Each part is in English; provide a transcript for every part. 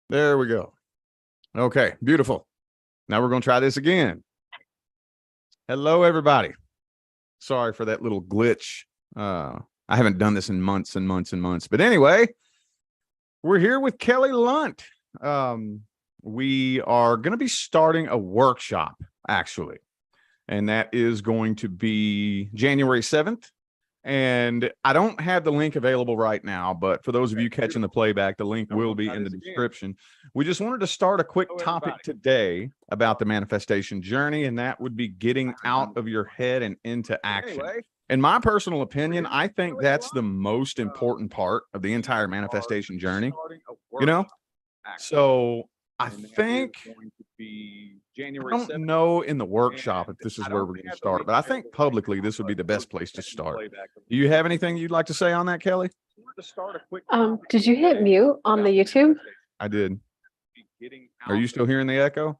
There we go. Okay, beautiful. Now we're going to try this again. Hello, everybody. Sorry for that little glitch. I haven't done this in months and months and months. But anyway, we're here with Kelly Lunt. We are going to be starting a workshop, actually. And that is going to be January 7th. And I don't have the link available right now, but for those of you catching the playback, the link will be in the description. We just wanted to start a quick topic today about the manifestation journey, and that would be getting out of your head and into action. In my personal opinion, I think that's the most important part of the entire manifestation journey, So I think I don't know in the workshop if this is where we're going to start, but I think publicly this would be the best place to start. Do you have anything you'd like to say on that, Kelly? Did you hit mute on the YouTube? I did. Are you still hearing the echo?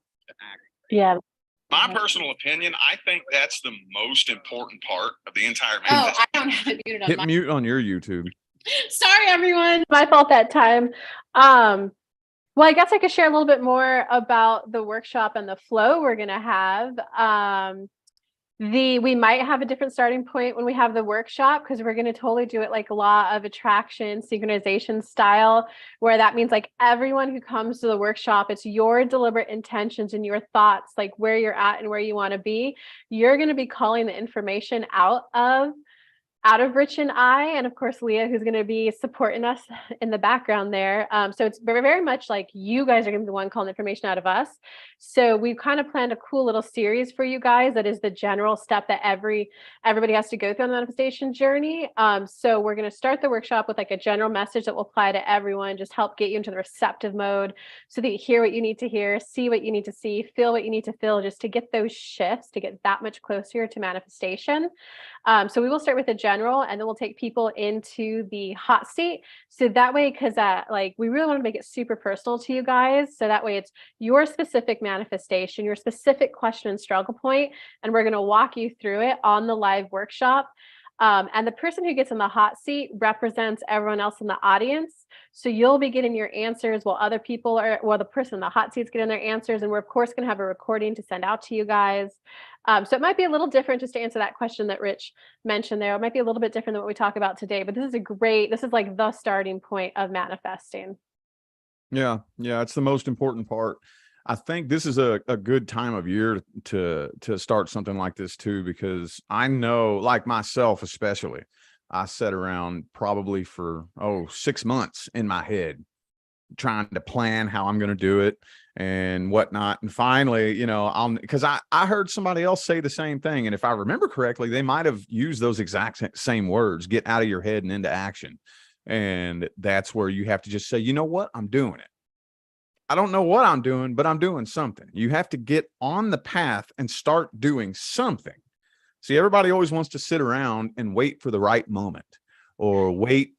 Yeah. My personal opinion, I think that's the most important part of the entire manifestation. I don't have it muted on Hit mute on your YouTube. Sorry, everyone. My fault that time. Well, I guess I could share a little bit more about the workshop and the flow we're going to have. We might have a different starting point when we have the workshop, because we're going to totally do it like law of attraction, synchronization style, where that means like everyone who comes to the workshop, it's your deliberate intentions and your thoughts, like where you're at and where you want to be. You're going to be calling the information out of Rich and I, and of course, Leah, who's going to be supporting us in the background there. So it's very, very much like you guys are going to be the one calling information out of us. So we've kind of planned a cool little series for you guys. That is the general step that everybody has to go through on the manifestation journey. So we're going to start the workshop with like a general message that will apply to everyone, just help get you into the receptive mode so that you hear what you need to hear, see what you need to see, feel what you need to feel, just to get those shifts, to get that much closer to manifestation. So we will start with a general, and then we'll take people into the hot seat. So that way, because we really want to make it super personal to you guys. So that way it's your specific manifestation, your specific question and struggle point, and we're going to walk you through it on the live workshop. And the person who gets in the hot seat represents everyone else in the audience. So you'll be getting your answers while the person in the hot seat's getting their answers. And we're of course going to have a recording to send out to you guys. So it might be a little different, just to answer that question that Rich mentioned there. It might be a little bit different than what we talk about today, but this is like the starting point of manifesting. Yeah. It's the most important part. I think this is a good time of year to start something like this too, because I know, like myself especially, I sat around probably for 6 months in my head trying to plan how I'm going to do it and whatnot. And finally, because I heard somebody else say the same thing. And if I remember correctly, they might have used those exact same words: get out of your head and into action. And that's where you have to just say, you know what, I'm doing it. I don't know what I'm doing, but I'm doing something. You have to get on the path and start doing something. See, everybody always wants to sit around and wait for the right moment, or wait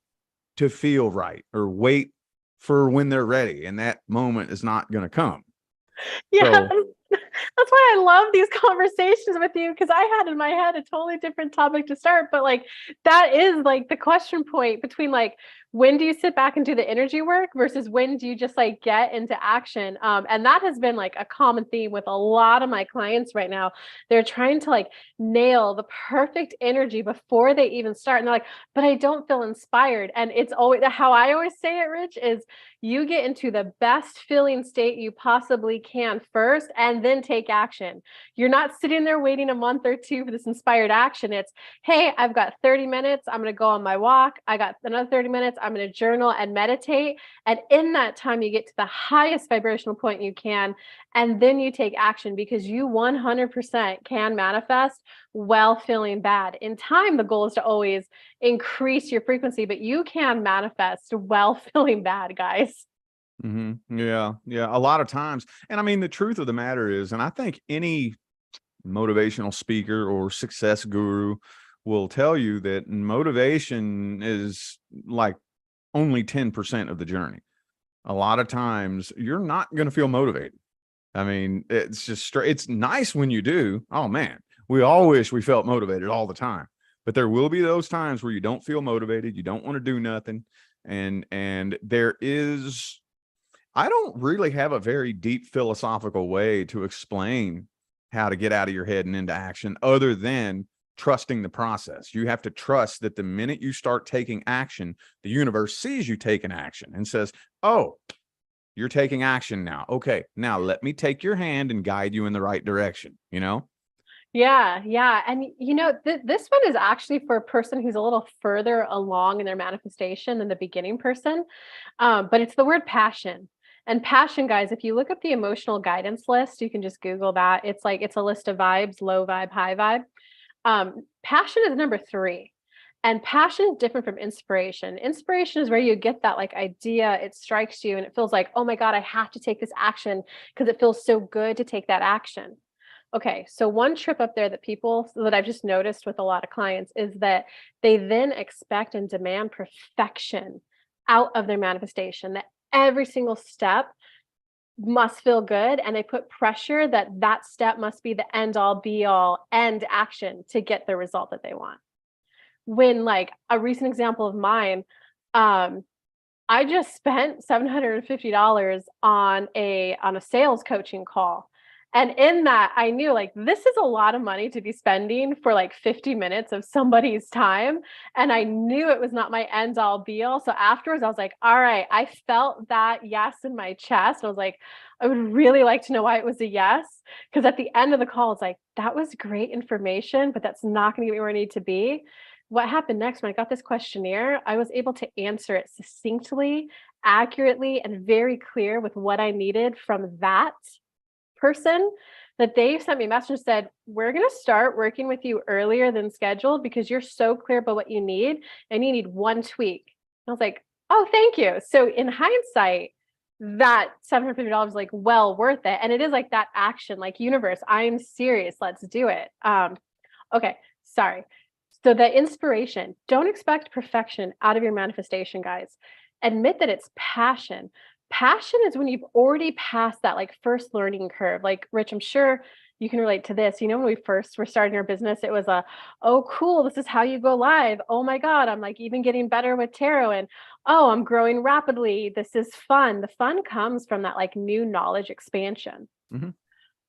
to feel right, or wait for when they're ready. And that moment is not going to come. Yeah. So, that's why I love these conversations with you, because I had in my head a totally different topic to start, but like that is like the question point between like, when do you sit back and do the energy work versus when do you just like get into action? And that has been like a common theme with a lot of my clients right now. They're trying to like nail the perfect energy before they even start. And they're like, but I don't feel inspired. And it's always how I always say it, Rich, is you get into the best feeling state you possibly can first, and then take action. You're not sitting there waiting a month or two for this inspired action. It's, hey, I've got 30 minutes. I'm going to go on my walk. I got another 30 minutes. I'm going to journal and meditate. And in that time, you get to the highest vibrational point you can. And then you take action, because you 100% can manifest while feeling bad. In time, the goal is to always increase your frequency, but you can manifest while feeling bad, guys. Mm-hmm. Yeah. A lot of times. And I mean, the truth of the matter is, and I think any motivational speaker or success guru will tell you that motivation is like only 10% of the journey. A lot of times you're not going to feel motivated. I mean, it's just it's nice when you do. Oh man, we all wish we felt motivated all the time, but there will be those times where you don't feel motivated. You don't want to do nothing. And there is, I don't really have a very deep philosophical way to explain how to get out of your head and into action other than trusting the process. You have to trust that the minute you start taking action, the universe sees you taking action and says, oh, you're taking action now. Okay, now let me take your hand and guide you in the right direction, you know? Yeah, yeah. And this one is actually for a person who's a little further along in their manifestation than the beginning person. But it's the word passion. And passion, guys, if you look up the emotional guidance list, you can just Google that. It's a list of vibes, low vibe, high vibe. Passion is number 3. And passion is different from inspiration. Inspiration is where you get that like idea, it strikes you and it feels like, oh my God, I have to take this action because it feels so good to take that action. Okay, so one trip up there that I've just noticed with a lot of clients is that they then expect and demand perfection out of their manifestation, that every single step must feel good. And they put pressure that that step must be the end all be all end action to get the result that they want. When like a recent example of mine, I just spent $750 on a sales coaching call. And in that, I knew like this is a lot of money to be spending for like 50 minutes of somebody's time. And I knew it was not my end all be all. So afterwards, I was like, all right, I felt that yes in my chest. I was like, I would really like to know why it was a yes. Because at the end of the call, it's like, that was great information, but that's not going to get me where I need to be. What happened next when I got this questionnaire, I was able to answer it succinctly, accurately, and very clear with what I needed from that person, that they sent me a message and said, we're going to start working with you earlier than scheduled because you're so clear about what you need and you need one tweak. And I was like, oh, thank you. So in hindsight, that $750 is like well worth it. And it is like that action, like universe, I'm serious. Let's do it. Okay. Sorry. So the inspiration, don't expect perfection out of your manifestation, guys. Admit that it's passion. Passion is when you've already passed that like first learning curve. Like Rich, I'm sure you can relate to this. When we first were starting our business, it was oh, cool. This is how you go live. Oh my God. I'm like even getting better with tarot and oh, I'm growing rapidly. This is fun. The fun comes from that like new knowledge expansion. Mm-hmm.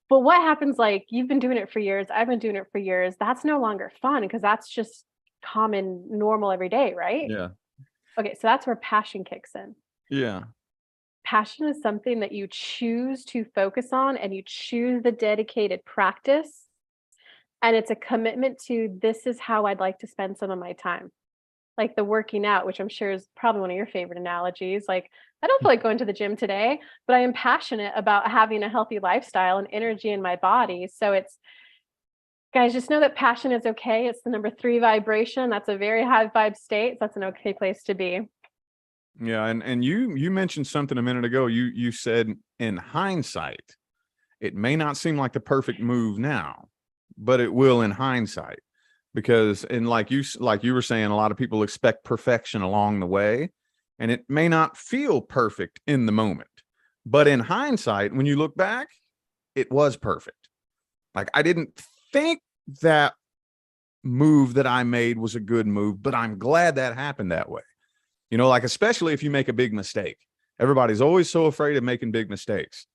But what happens, like you've been doing it for years, I've been doing it for years. That's no longer fun because that's just common, normal every day, right? Yeah. Okay, so that's where passion kicks in. Yeah. Passion is something that you choose to focus on and you choose the dedicated practice. And it's a commitment to this is how I'd like to spend some of my time. Like the working out, which I'm sure is probably one of your favorite analogies. Like, I don't feel like going to the gym today, but I am passionate about having a healthy lifestyle and energy in my body. So it's, guys, just know that passion is okay. It's the number 3 vibration. That's a very high vibe state. So that's an okay place to be. Yeah, and you mentioned something a minute ago. You said in hindsight, it may not seem like the perfect move now, but it will in hindsight. Because like you were saying, a lot of people expect perfection along the way, and it may not feel perfect in the moment. But in hindsight, when you look back, it was perfect. Like I didn't think that move that I made was a good move, but I'm glad that happened that way. Like especially if you make a big mistake. Everybody's always so afraid of making big mistakes.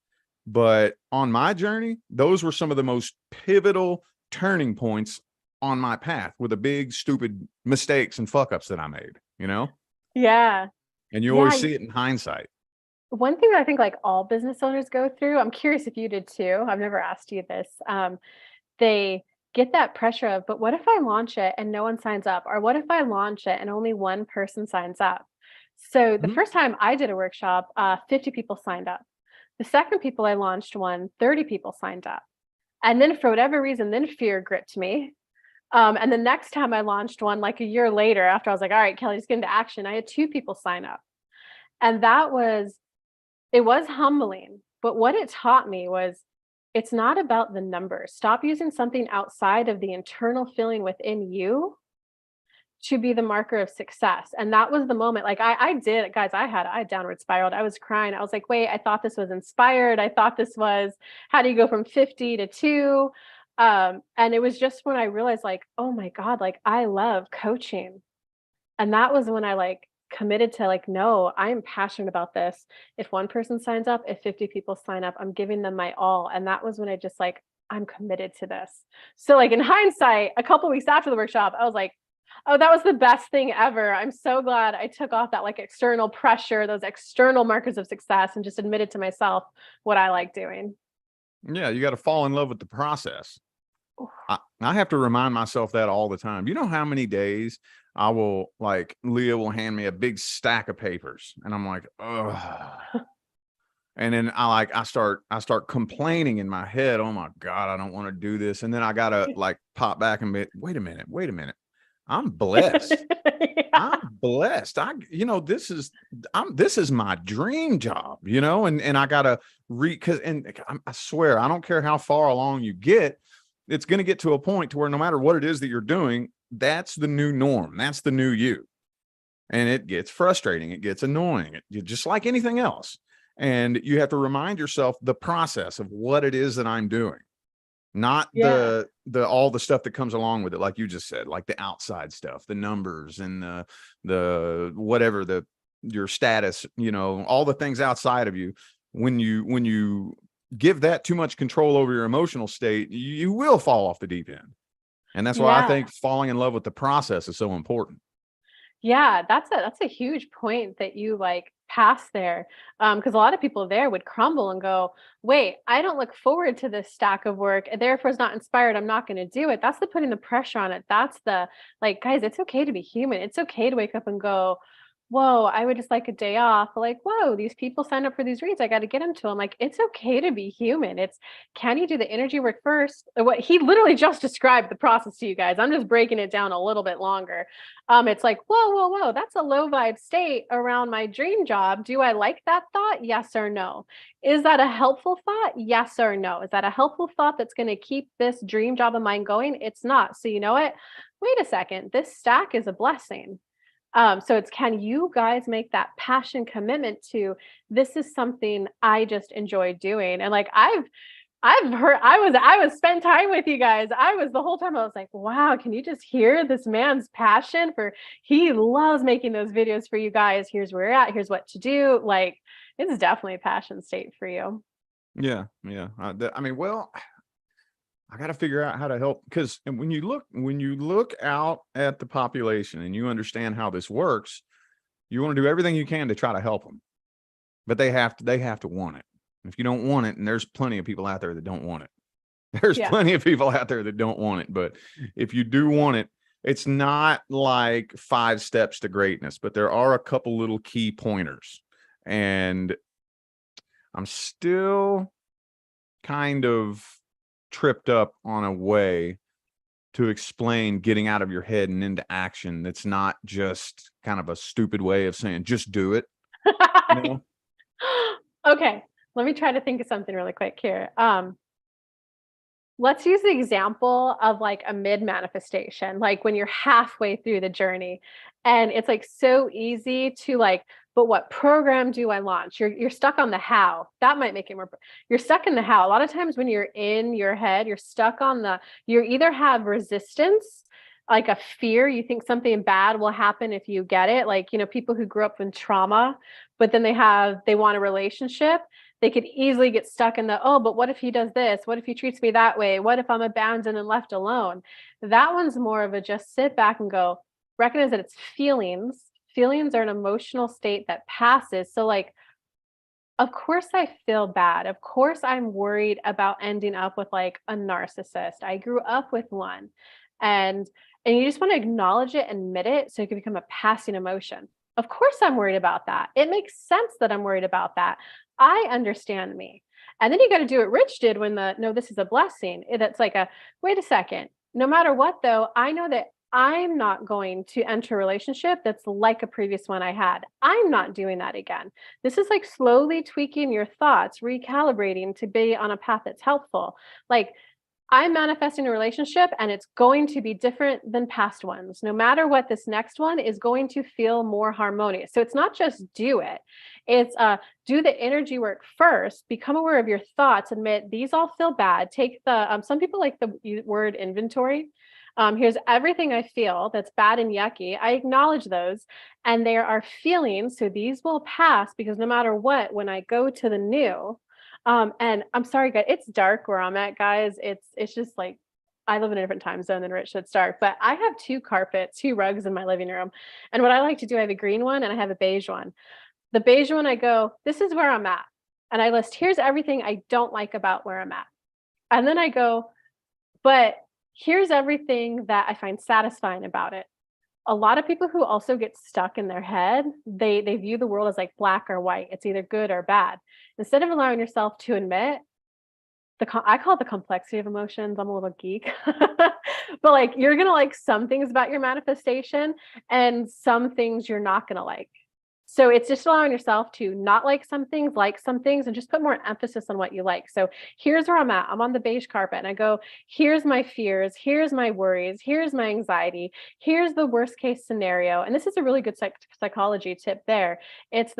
But on my journey, those were some of the most pivotal turning points on my path with the big, stupid mistakes and fuck ups that I made, Yeah. And you Yeah. always see it in hindsight. One thing that I think like all business owners go through, I'm curious if you did too. I've never asked you this. They get that pressure of, but what if I launch it and no one signs up? Or what if I launch it and only one person signs up? So the first time I did a workshop, 50 people signed up. The second people I launched 30 people signed up. And then for whatever reason, then fear gripped me. And the next time I launched one, like a year later, after I was like, all right, Kelly, just get into action, I had 2 people sign up. And it was humbling. But what it taught me was it's not about the numbers. Stop using something outside of the internal feeling within you to be the marker of success. And that was the moment. Like I did, guys, I downward spiraled. I was crying. I was like, wait, I thought this was inspired. I thought this was, how do you go from 50 to 2? And it was just when I realized like, oh my God, like I love coaching. And that was when I like committed to like, no, I'm passionate about this. If one person signs up, if 50 people sign up, I'm giving them my all. And that was when I just like, I'm committed to this. So like in hindsight, a couple weeks after the workshop, I was like, oh, that was the best thing ever. I'm so glad I took off that like external pressure, those external markers of success, and just admitted to myself what I like doing. Yeah, you got to fall in love with the process. I have to remind myself that all the time. You know how many days I will, like, Leah will hand me a big stack of papers and I'm like, oh, and then I start complaining in my head. Oh my God, I don't want to do this. And then I gotta like pop back and be, wait a minute. I'm blessed. Yeah. I'm blessed. This is my dream job, and I gotta I swear, I don't care how far along you get, it's going to get to a point to where no matter what it is that you're doing, that's the new norm. That's the new you. And it gets frustrating. It gets annoying. Just like anything else. And you have to remind yourself the process of what it is that I'm doing, not Yeah. the all the stuff that comes along with it, like you just said, like the outside stuff, the numbers and the whatever, your status, all the things outside of you. When you give that too much control over your emotional state, you will fall off the deep end. And that's why I Yeah. think falling in love with the process is so important. Yeah, that's a huge point that you like pass there. Because a lot of people there would crumble and go, wait, I don't look forward to this stack of work, and therefore is not inspired. I'm not going to do it. That's the putting the pressure on it. That's the like, guys, it's okay to be human. It's okay to wake up and go, whoa, I would just like a day off. Like, whoa, these people signed up for these reads. I got to get them to them. Like, it's okay to be human. It's can you do the energy work first? What he literally just described the process to you guys. I'm just breaking it down a little bit longer. It's like, whoa, that's a low vibe state around my dream job. Do I like that thought? Yes or no? Is that a helpful thought? Yes or no? Is that a helpful thought that's going to keep this dream job of mine going? It's not. So you know what? Wait a second. This stack is a blessing. So it's can you guys make that passion commitment to this is something I just enjoy doing. And like I've heard I was spent time with you guys. I was the whole time I was like, wow, can you just hear this man's passion for he loves making those videos for you guys. Here's where we're at, here's what to do. Like it's definitely a passion state for you. Yeah. Well, I got to figure out how to help, because when you look out at the population and you understand how this works, you want to do everything you can to try to help them, but they have to want it. If you don't want it, and there's plenty of people out there that don't want it. There's Yeah. plenty of people out there that don't want it, but if you do want it, it's not like 5 steps to greatness, but there are a couple little key pointers. And I'm still kind of tripped up on a way to explain getting out of your head and into action that's not just kind of a stupid way of saying just do it, you know? Okay, let me try to think of something really quick here. Let's use the example of like a mid manifestation, like when you're halfway through the journey and it's like so easy to like, but what program do I launch? You're stuck on the how. That might make it more. You're stuck in the how. A lot of times when you're in your head, you're stuck on you either have resistance, like a fear, you think something bad will happen if you get it. Like, people who grew up in trauma, but then they want a relationship, they could easily get stuck in oh, but what if he does this? What if he treats me that way? What if I'm abandoned and left alone? That one's more of a just sit back and go, recognize that it's feelings. Feelings are an emotional state that passes. So like, of course I feel bad. Of course I'm worried about ending up with like a narcissist. I grew up with one. And you just want to acknowledge it, admit it, so it can become a passing emotion. Of course I'm worried about that. It makes sense that I'm worried about that. I understand me. And then you got to do what Rich did when no, this is a blessing. That's like wait a second. No matter what though, I know that I'm not going to enter a relationship that's like a previous one I had. I'm not doing that again. This is like slowly tweaking your thoughts, recalibrating to be on a path that's helpful. Like I'm manifesting a relationship and it's going to be different than past ones. No matter what, this next one is going to feel more harmonious. So it's not just do it. It's do the energy work first, become aware of your thoughts, admit these all feel bad. Take some people like the word inventory. Here's everything I feel that's bad and yucky. I acknowledge those, and there are feelings. So these will pass because no matter what, when I go to the new, and I'm sorry, guys, it's dark where I'm at, guys. It's just like I live in a different time zone than Rich, so it's dark. But I have two rugs in my living room, and what I like to do, I have a green one and I have a beige one. The beige one, I go, this is where I'm at, and I list here's everything I don't like about where I'm at, and then I go, but here's everything that I find satisfying about it. A lot of people who also get stuck in their head, they view the world as like black or white. It's either good or bad. Instead of allowing yourself to admit I call it the complexity of emotions. I'm a little geek. But like you're going to like some things about your manifestation and some things you're not going to like. So it's just allowing yourself to not like some things, and just put more emphasis on what you like. So here's where I'm at. I'm on the beige carpet and I go, here's my fears, here's my worries, here's my anxiety, here's the worst case scenario. And this is a really good psychology tip there. It's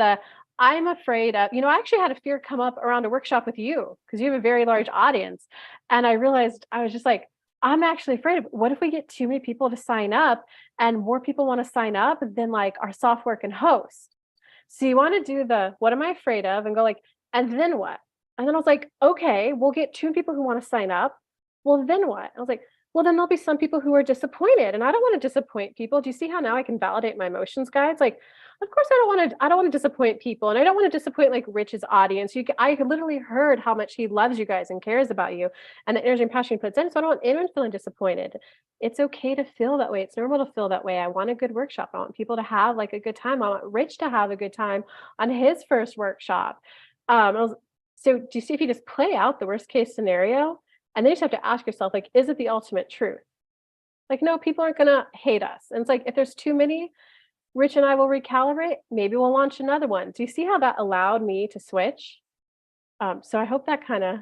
I'm afraid of, I actually had a fear come up around a workshop with you because you have a very large audience. And I realized I was just like, I'm actually afraid of what if we get too many people to sign up and more people want to sign up than like our software can host. So you want to do the what am I afraid of and go like, and then what? And then I was like, okay, we'll get two people who want to sign up. Well, then what? I was like, well, then there'll be some people who are disappointed. And I don't want to disappoint people. Do you see how now I can validate my emotions, guys? Like, of course I don't want to disappoint people. And I don't want to disappoint like Rich's audience. I literally heard how much he loves you guys and cares about you and the energy and passion he puts in. So I don't want anyone feeling disappointed. It's okay to feel that way. It's normal to feel that way. I want a good workshop. I want people to have like a good time. I want Rich to have a good time on his first workshop. So do you see if you just play out the worst case scenario and then you just have to ask yourself, like, is it the ultimate truth? Like, no, people aren't going to hate us. And it's like, if there's too many, Rich and I will recalibrate. Maybe we'll launch another one. Do you see how that allowed me to switch? So I hope that kind of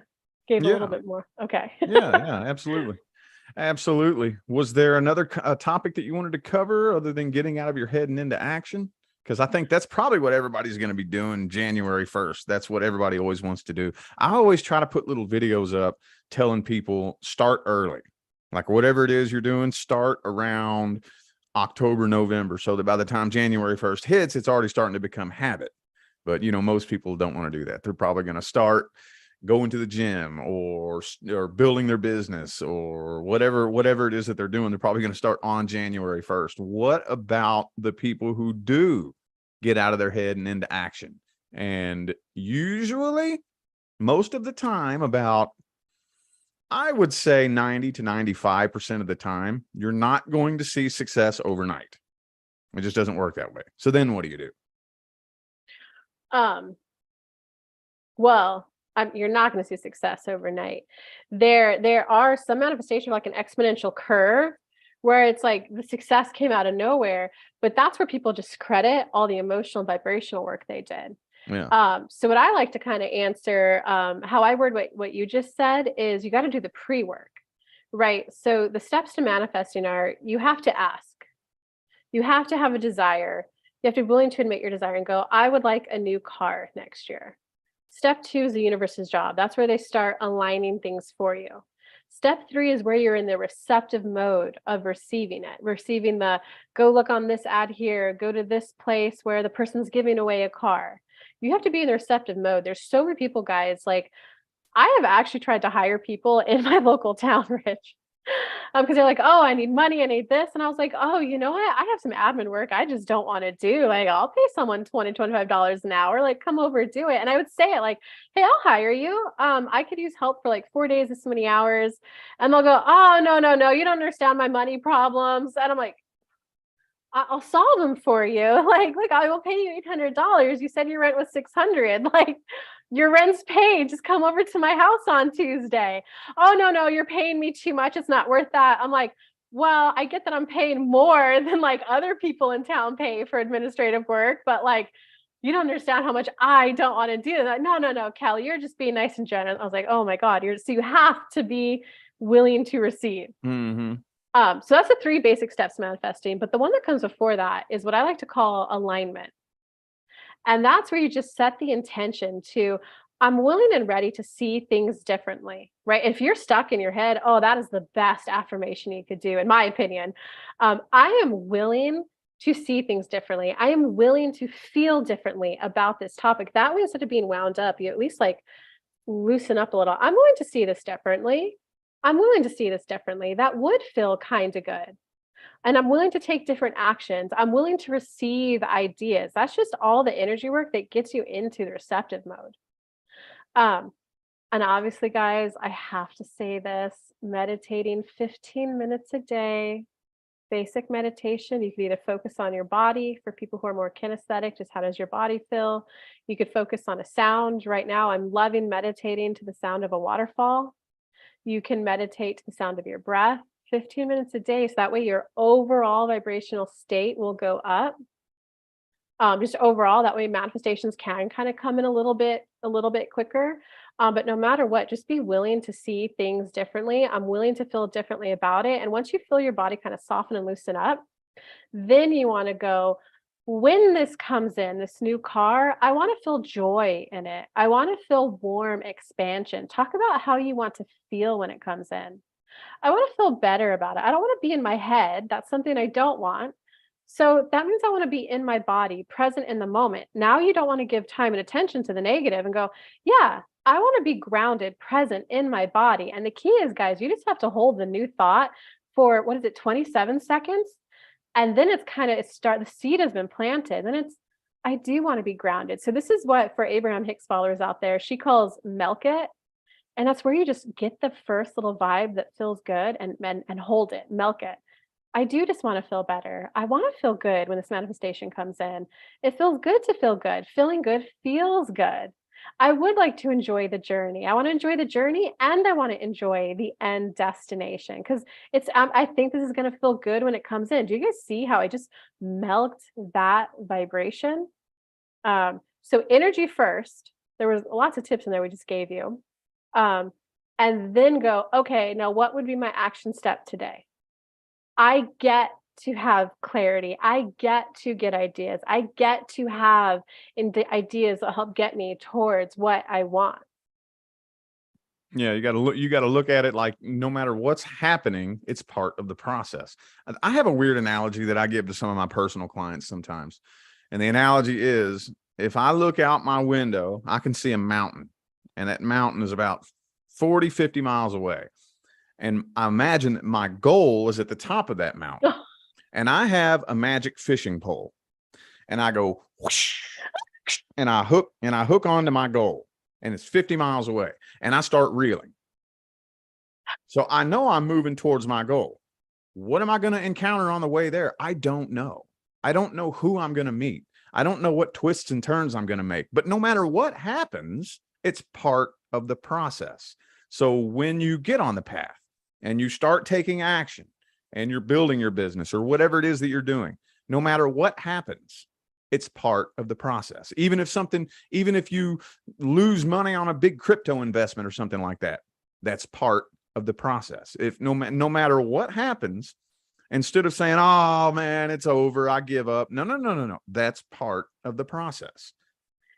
gave a little bit more. Okay. Yeah, absolutely. Absolutely. Was there another topic that you wanted to cover other than getting out of your head and into action? Because I think that's probably what everybody's going to be doing January 1st. That's what everybody always wants to do. I always try to put little videos up telling people start early. Like whatever it is you're doing, start around October, November, so that by the time January 1st hits, it's already starting to become habit. But, most people don't want to do that. They're probably going to start going to the gym or building their business or whatever it is that they're doing. They're probably going to start on January 1st. What about the people who do get out of their head and into action? And usually, most of the time, I would say 90 to 95% of the time, you're not going to see success overnight. It just doesn't work that way. So then what do you do? Well, you're not going to see success overnight. There are some manifestations like an exponential curve where it's like the success came out of nowhere, but that's where people discredit all the emotional and vibrational work they did. Yeah. So what I like to kind of answer, how I word what you just said is you got to do the pre-work, right? So the steps to manifesting are you have to ask, you have to have a desire, you have to be willing to admit your desire and go, I would like a new car next year. Step 2 is the universe's job. That's where they start aligning things for you. Step 3 is where you're in the receptive mode of receiving it, receiving the go look on this ad here, go to this place where the person's giving away a car. You have to be in the receptive mode. There's so many people, guys. Like I have actually tried to hire people in my local town, Rich, because they're like, oh, I need money, I need this. And I was like, oh, you know what? I have some admin work I just don't want to do. Like, I'll pay someone $20, $25 an hour. Like, come over and do it. And I would say it like, hey, I'll hire you. I could use help for like 4 days, this many hours. And they'll go, oh, no, you don't understand my money problems. And I'm like, I'll solve them for you. Like I will pay you $800. You said your rent was $600. Like your rent's paid. Just come over to my house on Tuesday. Oh, no, you're paying me too much. It's not worth that. I'm like, well, I get that I'm paying more than like other people in town pay for administrative work, but like, you don't understand how much I don't want to do that. No, Kelly, you're just being nice and generous. I was like, oh my God, so you have to be willing to receive. Mm-hmm. So that's the 3 basic steps manifesting. But the one that comes before that is what I like to call alignment. And that's where you just set the intention to, I'm willing and ready to see things differently, right? If you're stuck in your head, oh, that is the best affirmation you could do, in my opinion. I am willing to see things differently. I am willing to feel differently about this topic. That way, instead of being wound up, you at least like loosen up a little. I'm willing to see this differently. I'm willing to see this differently. That would feel kind of good. And I'm willing to take different actions. I'm willing to receive ideas. That's just all the energy work that gets you into the receptive mode. Um, and obviously, guys, I have to say this, meditating 15 minutes a day, basic meditation. You can either focus on your body for people who are more kinesthetic, just how does your body feel? You could focus on a sound. Right now, I'm loving meditating to the sound of a waterfall. You can meditate to the sound of your breath 15 minutes a day. So that way your overall vibrational state will go up. Just overall, that way manifestations can kind of come in a little bit quicker. But no matter what, just be willing to see things differently. I'm willing to feel differently about it. And once you feel your body kind of soften and loosen up, then you want to go, when this comes in, this new car, I want to feel joy in it. I want to feel warm expansion. Talk about how you want to feel when it comes in. I want to feel better about it. I don't want to be in my head. That's something I don't want. So that means I want to be in my body, present in the moment. Now you don't want to give time and attention to the negative and go, yeah, I want to be grounded, present in my body. And the key is, guys, you just have to hold the new thought for, what is it, 27 seconds? And then it's kind of, the seed has been planted. Then it's, I do want to be grounded. So this is what, for Abraham Hicks followers out there, she calls milk it. And that's where you just get the first little vibe that feels good and hold it, milk it. I do just want to feel better. I want to feel good when this manifestation comes in. It feels good to feel good. Feeling good feels good. I would like to enjoy the journey. I want to enjoy the journey and I want to enjoy the end destination because it's, I think this is going to feel good when it comes in. Do you guys see how I just milked that vibration? So energy first. There was lots of tips in there we just gave you. And then go, okay, now what would be my action step today? I get to have clarity. I get to get ideas. I get to have ideas that help get me towards what I want. Yeah, you got to look at it like no matter what's happening, it's part of the process. I have a weird analogy that I give to some of my personal clients sometimes. And the analogy is, if I look out my window, I can see a mountain, and that mountain is about 40, 50 miles away. And I imagine that my goal is at the top of that mountain. And I have a magic fishing pole. And I go whoosh, and I hook onto my goal. And it's 50 miles away. And I start reeling. So I know I'm moving towards my goal. What am I going to encounter on the way there? I don't know. I don't know who I'm going to meet. I don't know what twists and turns I'm going to make. But no matter what happens, it's part of the process. So when you get on the path and you start taking action and you're building your business or whatever it is that you're doing, no matter what happens, it's part of the process. Even if you lose money on a big crypto investment or something like that, that's part of the process. If no matter what happens, instead of saying, oh man, it's over, I give up. No. That's part of the process.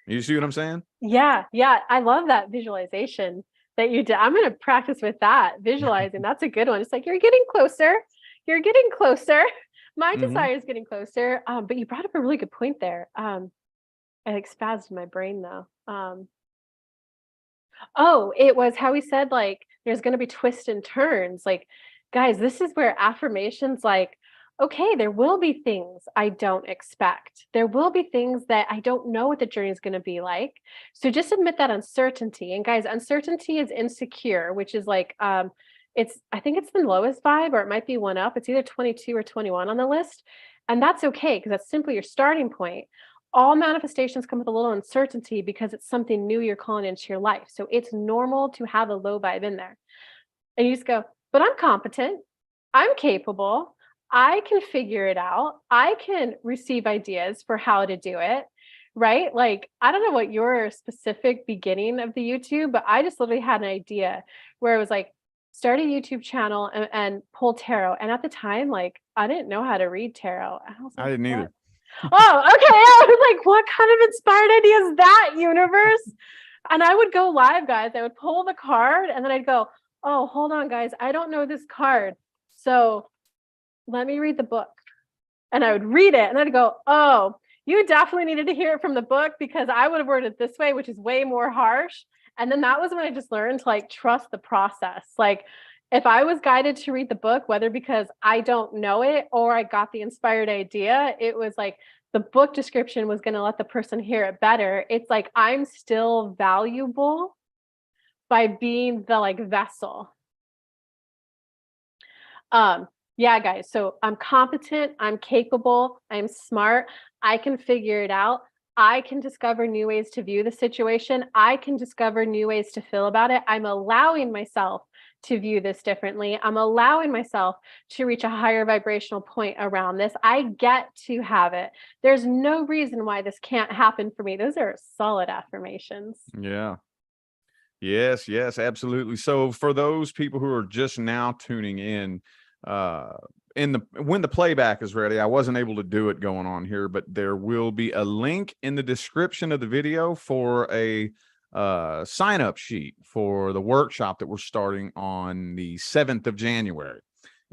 You see what I'm saying? Yeah. I love that visualization that you did. I'm going to practice with that visualizing. That's a good one. It's like, you're getting closer. You're getting closer. My desire is getting closer. But you brought up a really good point there. I like spazzed in my brain though. It was how he said, like, there's going to be twists and turns. Like, guys, this is where affirmations like, okay, there will be things I don't expect. There will be things that I don't know what the journey is going to be like. So just admit that uncertainty. And guys, uncertainty is insecure, which is like, I think it's the lowest vibe, or it might be one up. It's either 22 or 21 on the list. And that's okay, because that's simply your starting point. All manifestations come with a little uncertainty because it's something new you're calling into your life. So it's normal to have a low vibe in there. And you just go, but I'm competent. I'm capable. I can figure it out. I can receive ideas for how to do it. Right? Like, I don't know what your specific beginning of the YouTube, but I just literally had an idea where it was like, start a YouTube channel and pull tarot. And at the time, like, I didn't know how to read tarot. I didn't either. Oh, okay. I was like, what kind of inspired idea is that, universe? And I would go live, guys. I would pull the card and then I'd go, oh, hold on, guys. I don't know this card. So let me read the book. And I would read it and I'd go, oh, you definitely needed to hear it from the book because I would have worded it this way, which is way more harsh. And then that was when I just learned to like trust the process. Like if I was guided to read the book, whether because I don't know it or I got the inspired idea, it was like the book description was going to let the person hear it better. It's like I'm still valuable by being the like vessel. Yeah, guys. So I'm competent, I'm capable, I'm smart, I can figure it out. I can discover new ways to view the situation. I can discover new ways to feel about it. I'm allowing myself to view this differently. I'm allowing myself to reach a higher vibrational point around this. I get to have it. There's no reason why this can't happen for me. Those are solid affirmations. Yeah. Yes, absolutely. So for those people who are just now tuning in when the playback is ready, I wasn't able to do it going on here, but there will be a link in the description of the video for a sign up sheet for the workshop that we're starting on the 7th of January.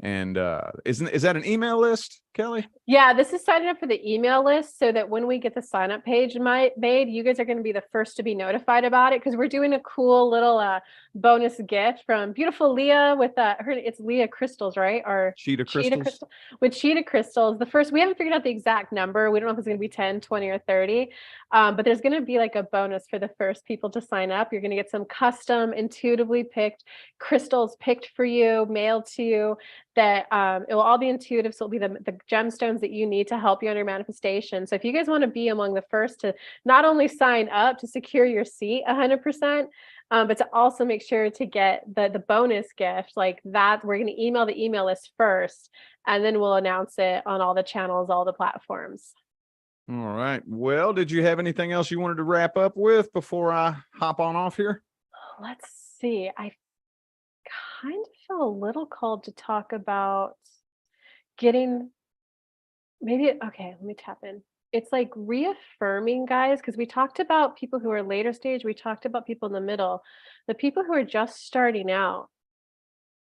And is that an email list, Kelly? Yeah, this is signing up for the email list so that when we get the sign up page made, you guys are going to be the first to be notified about it because we're doing a cool little bonus gift from beautiful Leah with it's Leah Crystals, right? Or Cheetah Crystals. With Cheetah Crystals. The first, we haven't figured out the exact number. We don't know if it's going to be 10, 20, or 30. But there's going to be like a bonus for the first people to sign up. You're going to get some custom, intuitively picked crystals picked for you, mailed to you that it will all be intuitive. So it'll be the gemstones that you need to help you on your manifestation. So if you guys want to be among the first to not only sign up to secure your seat 100%, but to also make sure to get the bonus gift like that, we're going to email the email list first, and then we'll announce it on all the channels, all the platforms. All right. Well, did you have anything else you wanted to wrap up with before I hop on off here? Let's see. I kind of feel a little called to talk about getting okay, let me tap in. It's like reaffirming, guys, because we talked about people who are later stage, we talked about people in the middle. The people who are just starting out,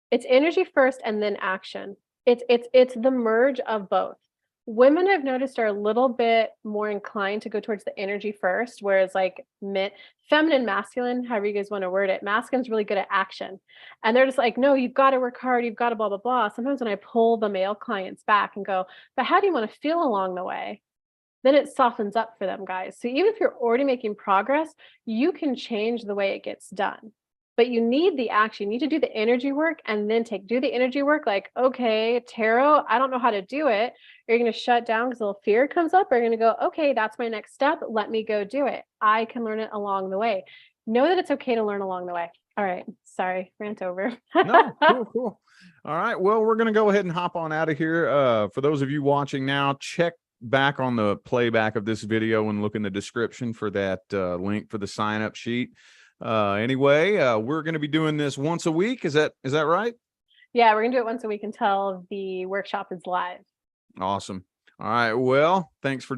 it's energy first and then action. It's the merge of both. Women I've noticed are a little bit more inclined to go towards the energy first, whereas like feminine, masculine, however you guys want to word it, masculine's really good at action. And they're just like, no, you've got to work hard, you've got to blah, blah, blah. Sometimes when I pull the male clients back and go, but how do you want to feel along the way? Then it softens up for them, guys. So even if you're already making progress, you can change the way it gets done. But you need the action. You need to do the energy work and then do the energy work like, okay, tarot, I don't know how to do it. You're going to shut down because a little fear comes up. Or you're going to go, okay, that's my next step. Let me go do it. I can learn it along the way. Know that it's okay to learn along the way. All right. Sorry, rant over. No, cool. All right. Well, we're going to go ahead and hop on out of here. For those of you watching now, check back on the playback of this video and look in the description for that link for the sign up sheet. Anyway, we're going to be doing this once a week. Is that right? Yeah, we're gonna do it once a week until the workshop is live. Awesome. All right. Well, thanks for